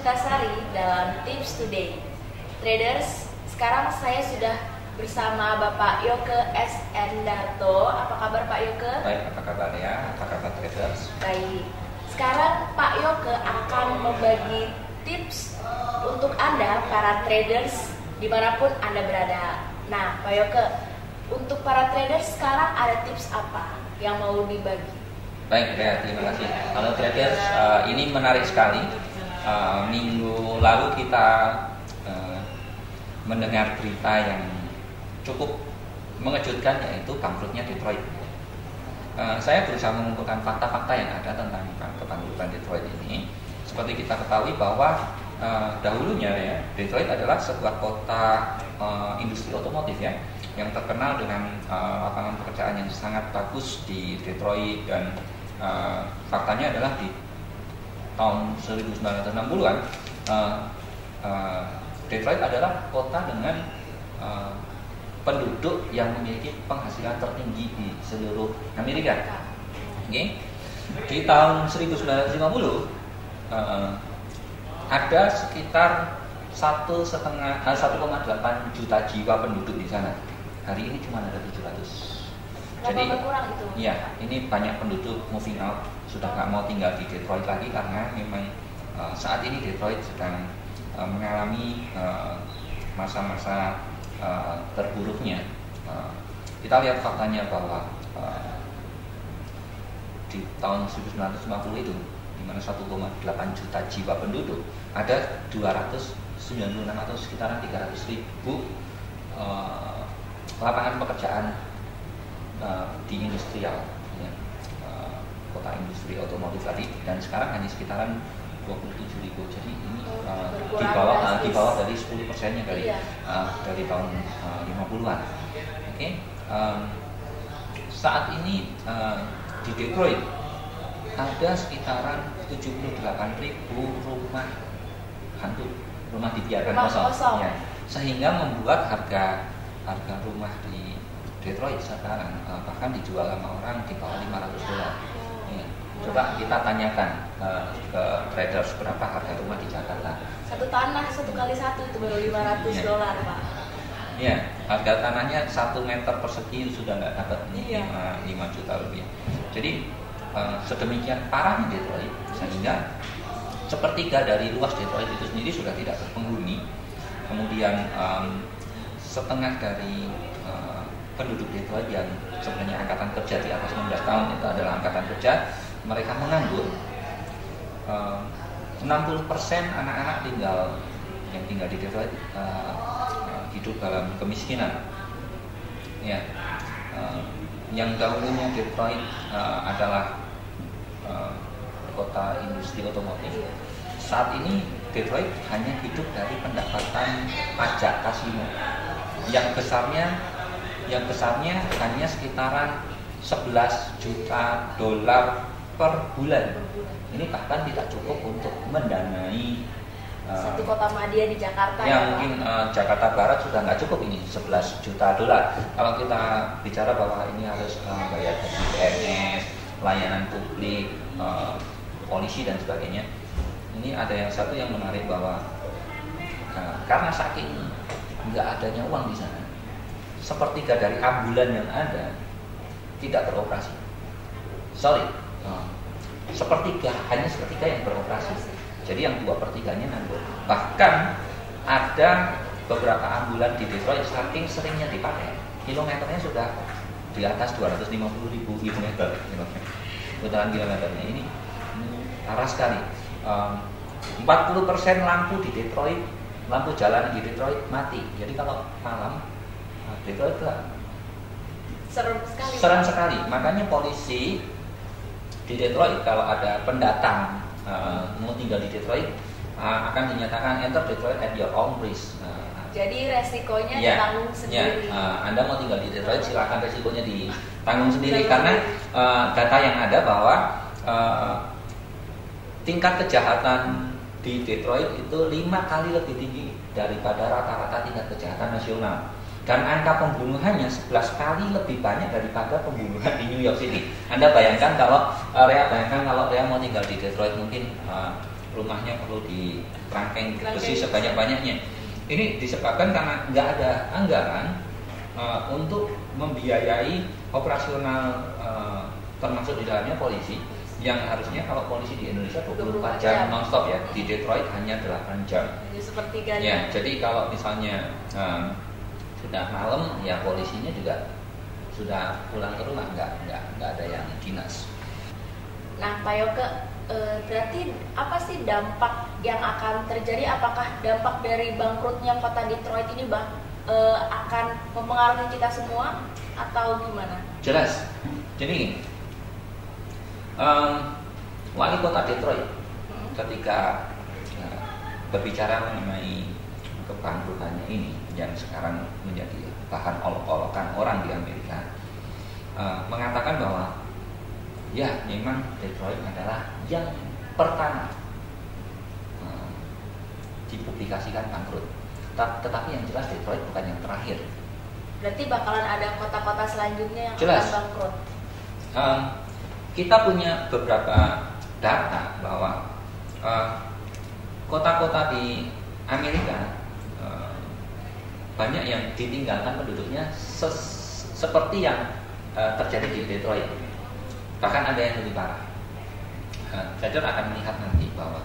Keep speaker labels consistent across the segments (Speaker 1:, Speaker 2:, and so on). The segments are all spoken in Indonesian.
Speaker 1: Puspitasari dalam Tips Today. Traders, sekarang saya sudah bersama Bapak Yoke S. Endarto. Apa kabar Pak Yoke?
Speaker 2: Baik, apa kabar ya? Apa kabar traders?
Speaker 1: Baik. Sekarang Pak Yoke akan membagi tips untuk Anda para traders dimanapun Anda berada. Nah, Pak Yoke, untuk para traders sekarang ada tips apa yang mau dibagi?
Speaker 2: Baik, ya, terima kasih. Kalau traders, ini menarik sekali. Minggu lalu kita mendengar berita yang cukup mengejutkan, yaitu bangkrutnya Detroit. Saya berusaha mengumpulkan fakta-fakta yang ada tentang kebangkrutan Detroit ini. Seperti kita ketahui bahwa dahulunya ya, Detroit adalah sebuah kota industri otomotif ya, yang terkenal dengan lapangan pekerjaan yang sangat bagus di Detroit, dan faktanya adalah di tahun 1960-an Detroit adalah kota dengan penduduk yang memiliki penghasilan tertinggi di seluruh Amerika. Okay. Di tahun 1950 ada sekitar 1,8 juta jiwa penduduk di sana. Hari ini cuma ada 700. Jadi
Speaker 1: berkurang itu?
Speaker 2: Ya, ini banyak penduduk moving out, sudah nggak mau tinggal di Detroit lagi karena memang saat ini Detroit sedang mengalami masa-masa terburuknya. Kita lihat faktanya bahwa di tahun 1950 itu, di mana 1,8 juta jiwa penduduk, ada 296 atau sekitaran 300.000 lapangan pekerjaan di industrial, ya, kota industri otomotif tadi, dan sekarang hanya sekitaran 27.000. Jadi ini di bawah dari 10%-nya dari tahun 50-an. Oke. Saat ini di Detroit ada sekitaran 78.000 rumah hantu, rumah dibiarkan kosong. Ya. Sehingga membuat harga rumah di Detroit sekarang bahkan dijual sama orang di bawah $500. Ya. Coba kita tanyakan ke traders berapa harga rumah di Jakarta.
Speaker 1: Satu tanah 1 kali 1 itu baru $500, Pak.
Speaker 2: Ya, harga tanahnya 1 meter persegi sudah nggak dapat 5 juta rupiah. Jadi sedemikian parahnya Detroit sehingga sepertiga dari luas Detroit itu sendiri sudah tidak berpenghuni. Kemudian setengah dari penduduk Detroit yang sebenarnya angkatan kerja di atas 16 tahun itu adalah angkatan kerja, mereka menganggur. 60% anak-anak yang tinggal di Detroit hidup dalam kemiskinan. Ya, yang dahulunya Detroit adalah kota industri otomotif. Saat ini Detroit hanya hidup dari pendapatan pajak kasino yang besarnya hanya sekitaran $11 juta per bulan. Ini bahkan tidak cukup untuk mendanai
Speaker 1: satu kota madya di Jakarta.
Speaker 2: Mungkin Jakarta Barat sudah nggak cukup ini $11 juta. Kalau kita bicara bahwa ini harus bayar gaji PNS, layanan publik, polisi dan sebagainya. Ini ada yang satu yang menarik bahwa karena saking nggak adanya uang di sana, sepertiga dari ambulan yang ada tidak beroperasi. Hanya sepertiga yang beroperasi. Jadi yang 2/3-nya nganggur. Bahkan ada beberapa ambulan di Detroit saking seringnya dipakai, kilometernya sudah di atas 250.000 kilometer. Putaran kilometernya ini parah sekali. 40% lampu di Detroit, lampu jalan di Detroit mati. Jadi kalau malam Detroit itu serem sekali. Makanya polisi di Detroit kalau ada pendatang mau tinggal di Detroit akan dinyatakan enter Detroit at your own risk.
Speaker 1: Jadi resikonya ditanggung sendiri.
Speaker 2: Anda mau tinggal di Detroit, silakan resikonya ditanggung sendiri. Karena data yang ada bahwa tingkat kejahatan di Detroit itu 5 kali lebih tinggi daripada rata-rata tingkat kejahatan nasional. Dan angka pembunuhannya 11 kali lebih banyak daripada pembunuhan di New York City. Anda bayangkan kalau Rea mau tinggal di Detroit mungkin rumahnya perlu dirangkeng besi sebanyak-banyaknya. Ini disebabkan karena nggak ada anggaran untuk membiayai operasional termasuk di dalamnya polisi, yang harusnya kalau polisi di Indonesia 24 jam non-stop ya, di Detroit hanya 8 jam.
Speaker 1: Jadi sepertiganya.
Speaker 2: Ya, jadi kalau misalnya sudah malam ya polisinya juga sudah pulang ke rumah, nggak ada yang dinas.
Speaker 1: Nah, Pak Yoke, berarti apa sih dampak yang akan terjadi? Apakah dampak dari bangkrutnya kota Detroit ini akan mempengaruhi kita semua atau gimana?
Speaker 2: Jelas. Jadi wali kota Detroit ketika berbicara mengenai kebangkrutannya ini yang sekarang menjadi bahan olok-olokan orang di Amerika, mengatakan bahwa ya memang Detroit adalah yang pertama dipublikasikan bangkrut, tetapi yang jelas Detroit bukan yang terakhir.
Speaker 1: Berarti bakalan ada kota-kota selanjutnya yang
Speaker 2: jelas
Speaker 1: akan bangkrut.
Speaker 2: Kita punya beberapa data bahwa kota-kota di Amerika banyak yang ditinggalkan penduduknya seperti yang terjadi di Detroit. Bahkan ada yang lebih parah. Trader akan melihat nanti bahwa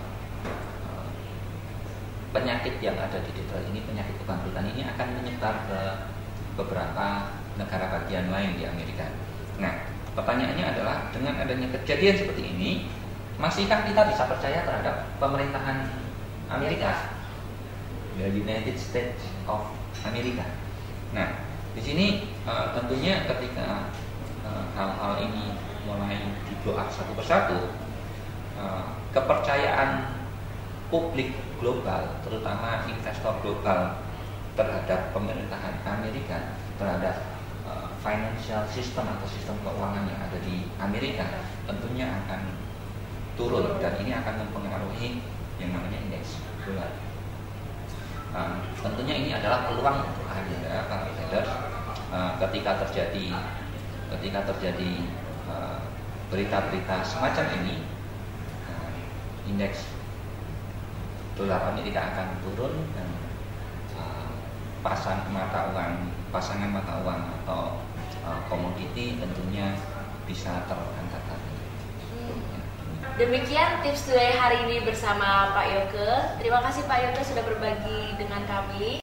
Speaker 2: penyakit yang ada di Detroit ini, penyakit kebangkrutan ini akan menyebar ke beberapa negara bagian lain di Amerika. Nah, pertanyaannya adalah dengan adanya kejadian seperti ini, masihkah kita bisa percaya terhadap pemerintahan Amerika, the United States of America? Nah, di sini tentunya ketika hal-hal ini mulai diblow up satu persatu, kepercayaan publik global, terutama investor global terhadap pemerintahan Amerika, terhadap financial system atau sistem keuangan yang ada di Amerika tentunya akan turun, dan ini akan mempengaruhi yang namanya indeks dolar. Tentunya ini adalah peluang untuk Anda para traders ketika terjadi berita-berita semacam ini, indeks dolar Amerika akan turun dan pasangan mata uang atau komoditi tentunya bisa terangkat lagi.
Speaker 1: Demikian tips today hari ini bersama Pak Yoke. Terima kasih Pak Yoke sudah berbagi dengan kami.